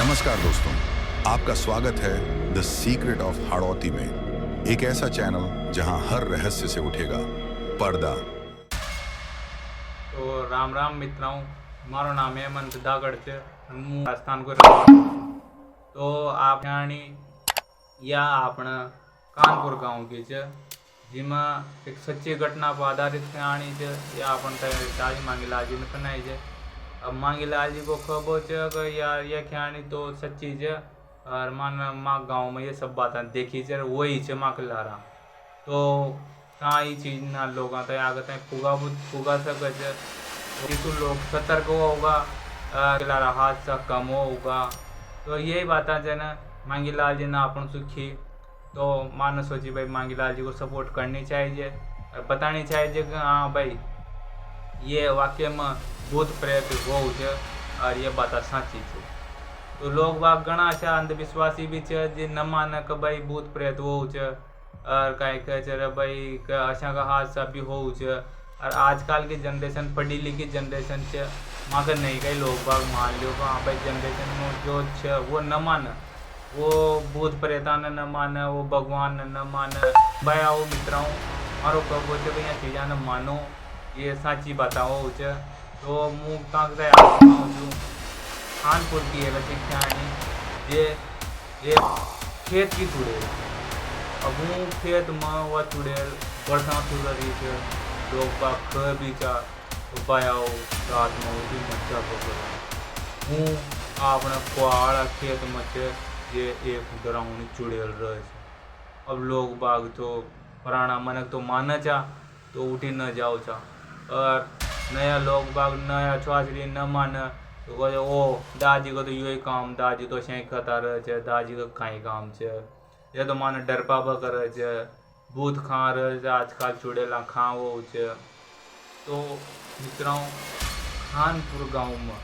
नमस्कार दोस्तों, आपका स्वागत है द सीक्रेट ऑफ हाड़ौती में, एक ऐसा चैनल जहां हर रहस्य से उठेगा पर्दा। तो राम राम मित्रों, मारो नाम हेमंत दागड़ છે હું રાજસ્થાન को रहवासी છું। तो आप यानी या अपना कानपुर गांव की છે जिमा एक सच्ची घटना पर आधारित कहानी છે या अपन ताजी मांगीलाल जी ने बनाई છે। अब मांगीलाल जी को खबर છે कि यार ये कहानी तो सच्ची है और माँ गांव में ये सब बातें देखी है वही है माँ के लारा। तो कहाँ चीज ना लोग आगे पुगा सके छे तो लोग सतर्क होगा लारा हादसा कम होगा। तो यही बात है ना मांगीलाल जी ने अपन सुखी तो मानो सोची भाई मांगीलाल जी को सपोर्ट करनी चाहिए और बतानी चाहिए कि हाँ भाई ये वाक्य में भूत प्रेत हो और ये बात साची है। तो लोग बाग घना छे अंधविश्वासी भी है जे न माने कि भाई भूत प्रेत हो और कहीं कहे भाई अशा का हादसा भी हो और आजकल की जनरेशन पढ़ी लिखी जनरेशन है मगर नहीं कई लोग बाग मान लो कि हाँ भाई जनरेशन में जो है वो न माने, वो भूत प्रेता ने न माने, वो भगवान ने न माने। भाई आओ मित्रों मारो कहो छे भाई चीज़ा ने मानो ये साची बात हो। तो हूँ कानपुर की एक ऐसी कहानी ये खेत की चुड़ैल। अब हूँ खेत में वह चुड़ैल बरसा चुड़ रही है, लोग बाग खर भी चा तो पायाओ रात में वो भी मच्छा पकड़ हूँ अपने कुआड़ा खेत में छे ये एक डरावनी चुड़ैल रहे। अब लोग बाग तो पुराना मनक तो माने चा तो उठी न जाओ चा और नया लोग बाग नया छुआछड़ी न माने तो कहे ओ दादी को तो यही काम, दादी तो शें खाता रहे छे, दादी का काई काम छे, ये तो माने डर पापा करे छे, भूत खा रहे छे आजकल चुड़ैला खा वो छे। तो मित्रों खानपुर गांव में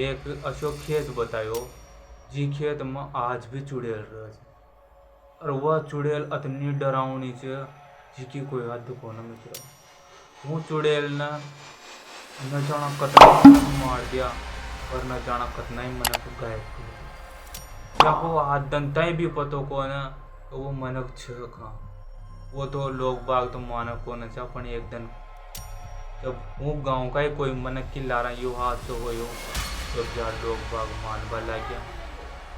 एक अशोक खेत बतायो जी खेत में आज भी चुड़ैल रहे छे और वह चुड़ैल इतनी डरावनी छे जिसकी कोई हद को न। मित्रों वो चुड़ैल न जाना कतना मार दिया और न जाना कतना ही मनक गायब कर दिया। को हाथ दंता भी पतो को न तो वो मनक छे खा वो तो लोग बाग तो मानक को न चा पण एक दिन जब वो गांव का ही कोई मनक की लारा यो हाथ से हो तब यार लोग बाग मानवा लग गया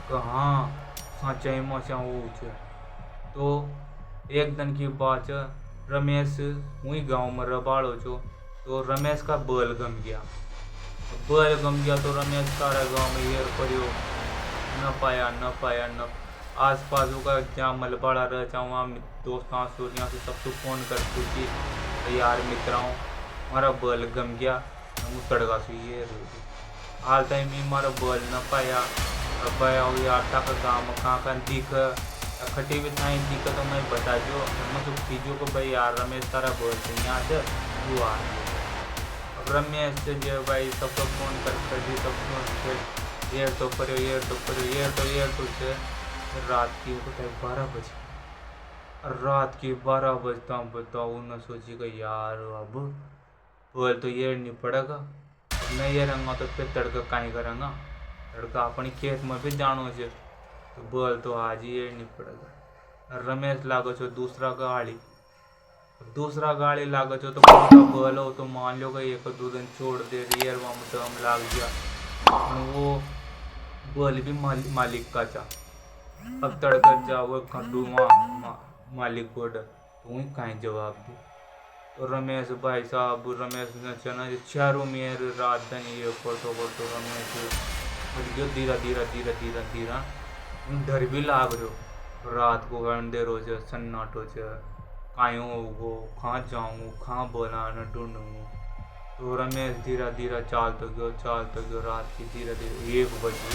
कि हाँ सच्चाई में वो छे। तो एक दिन की बात है रमेश वही गांव में रबाड़ो छो तो रमेश का बैल गम गया तो रमेश सारा गांव में हेर पड़ो न पाया आस पास का जहाँ मलबाड़ा रह जा वहाँ दोस्तों सूर्या से सबको फोन कर पूछी तो यार मित्रों मारा बैल गम गया हूँ तड़का से ये हाल टाइम में मारा बैल न पाया यार तक गाँव में कहाँ दिख खटी भी था दिक्कत तो मैं बता जो मतलब चीज़ों को भाई यार रमेश तारा बोलते यहाँ से तू आ रमेश से जो भाई सबको फोन कर दी सब ये तो से रात की 12 बजे रात की 12 बजता बताओ न सोची कि यार अब बोल तो ये नहीं पड़ेगा नहीं ये रंगा तो फिर तड़का कहीं करेंगा तड़का अपनी खेत में भी जानो से तो बोल तो आज ये नहीं पड़ेगा। रमेश लागो छो दूसरा गाड़ी लागो छो तो बोल हो तो मान लो कि एक दो दिन छोड़ दे रियर वहाँ दम लाग गया वो बोल भी मालिक का चा अब तड़का जाओ खड्डू मालिक बोल तो वही कहीं जवाब दे। तो रमेश भाई साहब रमेश ने चना चारों मेरे रात दिन ये फोटो रमेश धीरा डर भी लाग रहो रात को अंधेरो छे सन्नाटो छे कायो होगो कहाँ जाऊँ कहाँ बोला न ढूंढूंगू। तो रमेश धीरा चाल तो गयो रात की धीरे 1 बजे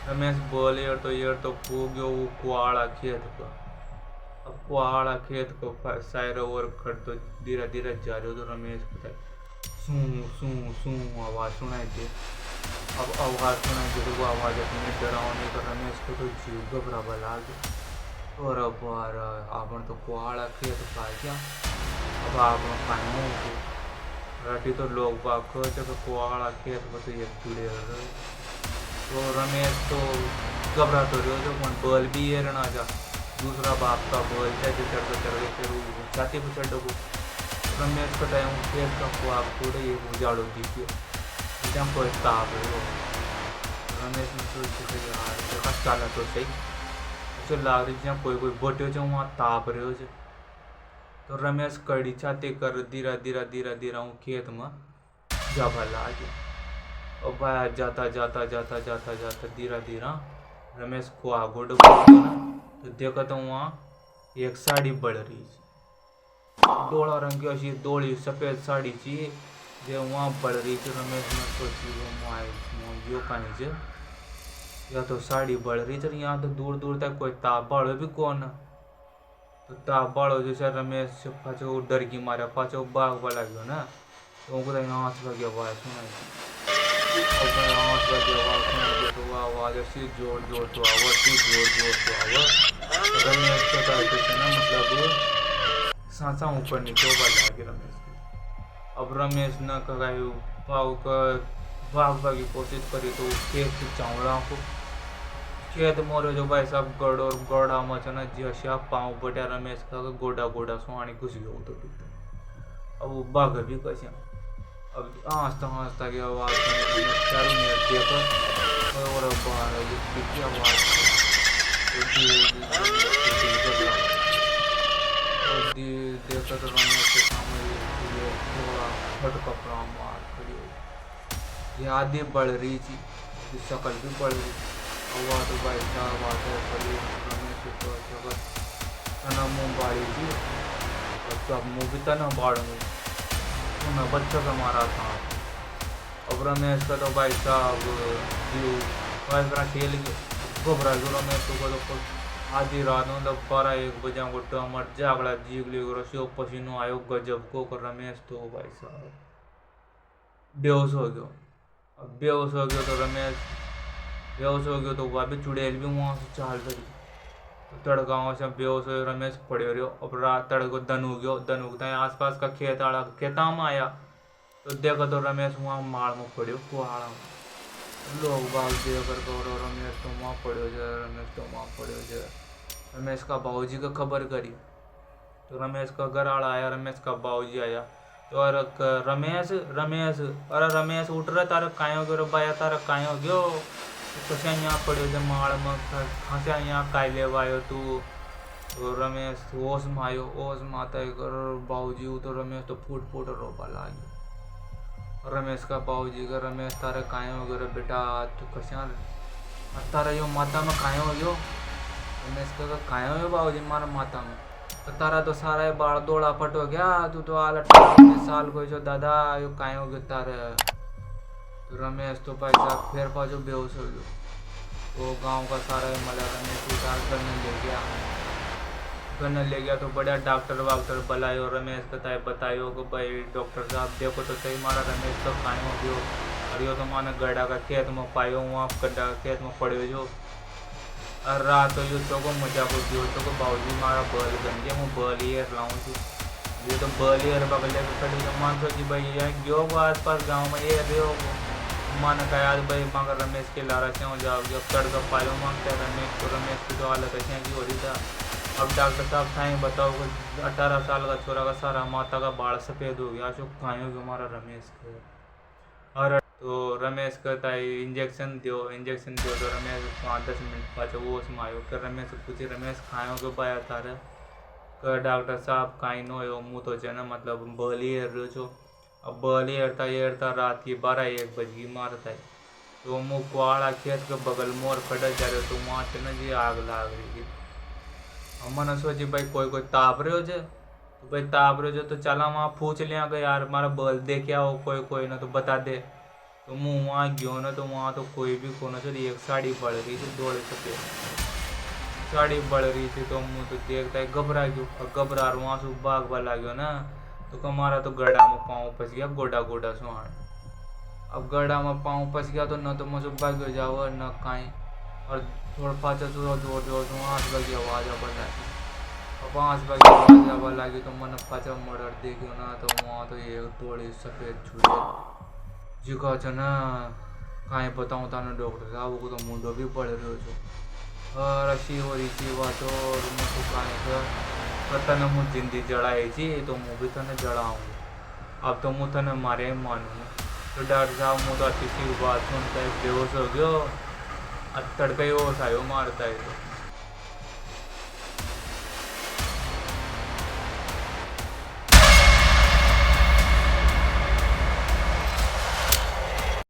रमेश बोले और तो खो गयो वो कुआड़ा खेत पर। अब कुआड़ा खेत को साइड और खड़ तो धीरे जा रहे हो तो रमेश पता सू आवाज़ सुनाई दे। अब आवाज़ सुनाई दे तो वो आवाज़ अपनी डरावनी तो रमेश को तो जीव घबरावा लाग और अब आपन तो कुआड़ा खेत पा गया। अब आप राटी तो लोग बाग कुआड़ा खेत पर तो एक चुड़ैल रहे तो रमेश तो घबरातो रहो तो पण बल भी ये रहना जा दूसरा बाप का बल चढ़ चढ़ गए फिर वो छाती पर चढ़ गो रमेश को टाइम खेत का खुआब थोड़े ये उजाड़ो दीजिए जब कोई ताप रहे रमेश ने सोच यार देखा चाला तो सही उसे लाग रही जहाँ कोई बोटे जो वहाँ ताप रहे हो तो रमेश कड़ी छाती कर धीरा धीरा धीरा धीरा हूँ खेत में जाबा लागे और भाई जाता जाता जाता जाता जाता धीरा धीरा रमेश को आगो डूबा तो देखा तो वहाँ एक साड़ी बढ़ रही डोला रंग की अशी डोली सफेद साड़ी थी जो वहाँ बढ़ रही थी रमेश ने सोची यो कहीं से या तो साड़ी बढ़ रही थी यहाँ तो दूर दूर तक कोई ताप बाड़ो भी कौन तो ताप बाड़ो जैसे रमेश पाछो डर की मारा पाछो बाग वाला गयो ना तो उनको तो यहाँ से लगी आवाज़ सुनाई और यहाँ से लगी आवाज़ सुनाई तो वह आवाज़ ऐसी जोर जोर तो आवाज़ थी जोर जोर तो आवाज़ रमेश को कहते ना मतलब सांसा ऊपर नीचे वाला आगे रमेश अब रमेश न कगायु भाव का भागवा की कोशिश करी तो खेत की चावड़ा को खेत मोरे जो भाई साहब गड़ और गोड़ा मचना जैसा पाँव बटा रमेश का गोडा गोडा सुहानी घुस गया तो अब वो बाघ भी कैसे अब हंसता की आवाज़ चारों मिनट देखकर और बाहर की आवाज़ देखकर तो रमेश के सामने थोड़ा फट कपड़ा मार खड़ी यादें बढ़ रही थी शक्ल भी बढ़ रही हुआ तो भाई साहब आते रमेश तो जगत तना मुँह बाड़ी थी और तो अब मुँह भी तना बाड़ूंगी तो मैं बच्चों का मारा था अब रमेश का तो भाई साहब जीव खेल घबरा गयो रमेश तो आधी रात में मतलब 12-1 बजे को टमर जागड़ा जीगली रसियो पसीनो आयो गजब को कर रमेश तो भाई साहब बेहोश हो गयो अब बेहोश हो गयो तो रमेश बेहोश हो गयो तो वह भी चुड़ैल भी वहाँ से चाल करी तो तड़का से बेहोश हो रमेश पड़े रहो अब रात तड़को दनु गयो दनु आस पास का खेत आड़ा खेता में आया तो देखो तो रमेश वहाँ माड़ में पड़ो कुहाड़ा में लोग बाग दे कर रमेश तो वहाँ पड़ो जाए रमेश तो वहाँ पड़ो जाए रमेश का बाबूजी का खबर करी तो रमेश का घर आड़ा आया रमेश का बाबूजी आया तो अरे रमेश रमेश अरे रमेश उठ रहा तारा कायो गयो बाया तारा कायो गयो कशा यहाँ पड़ो जाए माड़ में खासा यहाँ काय लेवा आयो तू तो रमेश होश में आयो होश में आता है कर बाबूजी तो रमेश तो फूट फूट रोपा लागे रमेश का बाबूजी का रमेश तारे कायो हो गयो बेटा तू कशा तारा यो माता में कायो हो गयो रमेश का कायो हो बाबूजी मारा माता में तो तारा तो सारा बाल दौड़ा पट हो गया तू तो आल 18 साल को जो दादा यो कायो हो गयो तारे तो रमेश तो भाई साहब फिर पाछो बेहोश हो गयो तो गाँव का सारा मला रमेश उतार करने ले गया तो बड़ा डॉक्टर वाक्टर बुलायो रमेश बतायो कि भाई डॉक्टर साहब देखो तो सही मारा रमेश तो कायो हो गयो और यो तो माने गड्ढा का खेत में पायो वहाँ गड्ढा का खेत में पड़े जो और रात तो यो चौको मजाक हो गयो तो बाबूजी मारा बल बन गया मैं बल ईयर लाऊँ छू ये तो बल ईयर बगल खड़ी तो मान सो कि भाई यहाँ गयो आस पास गाँव में ये रहो मन का याद भाई मगर रमेश के लारा से जाओ जब तड़का पायो मांगता है रमेश तो रमेश की तो हालत ऐसी की हो रही था अब डॉक्टर साहब था बताओ 18 साल का छोरा का सारा माता का बाल सफ़ेद हो गया जो खाए हो हमारा रमेश के और तो रमेश कहता है इंजेक्शन दो तो रमेश 5-10 मिनट पाछो वो उसमें आयो फिर रमेश पूछे रमेश खाए हो पाया तारे कर डॉक्टर साहब काई नो हो मुँह तो जना मतलब बली रो छो अब बली हेरता रात की 12-1 बजे मारता है तो मुँह कुआड़ा खेत के बगल मोर खड़ा जा रहे तो वहाँ से न जी आग लाग रही थी मैंने सोची भाई कोई ताप रहे हो जे तो भाई ताप रहे हो तो चला वहाँ पूछ लिया कि यार हमारा बल दे क्या हो कोई ना तो बता दे तो मुँह वहाँ गयो ना तो वहाँ तो कोई भी को ना चली एक साड़ी बढ़ रही थी दौड़े सफेद साड़ी बढ़ रही थी तो मुँह तो देखता है घबरा गयो घबरा वहाँ से भाग वाला गयो ना तो हमारा तो गड्ढा में पाँव फंस गया गोडा सुहान अब गड्ढा में पाँव फंस गया तो न तो मुझे भाग जाओ न कहीं और थोड़ा पाचा तो जोर आँच लगी आवाज़ आवा लगी अब आँच लगी आवाज़ आवा लगी तो मन पाचा मर्डर देखियो ना तो वहाँ तो एक थोड़ी सफ़ेद छुड़े जिका छ ना કાંઈ બતાવું તને ડૉક્ટર સાહેબ को तो मुंडो भी पड़ रह्यो छो और अशी होरीची वातो मैं तो कांई कर तने मु जिंदी जड़ाई छी तो मु भी तने जड़ाऊँ अब तो मु तने मारे मानूँ तो डॉक्टर साहब मु तो अच्छी सी बात सुनता है बेहोश हो गयो तड़का ही होश आयो मारता है तो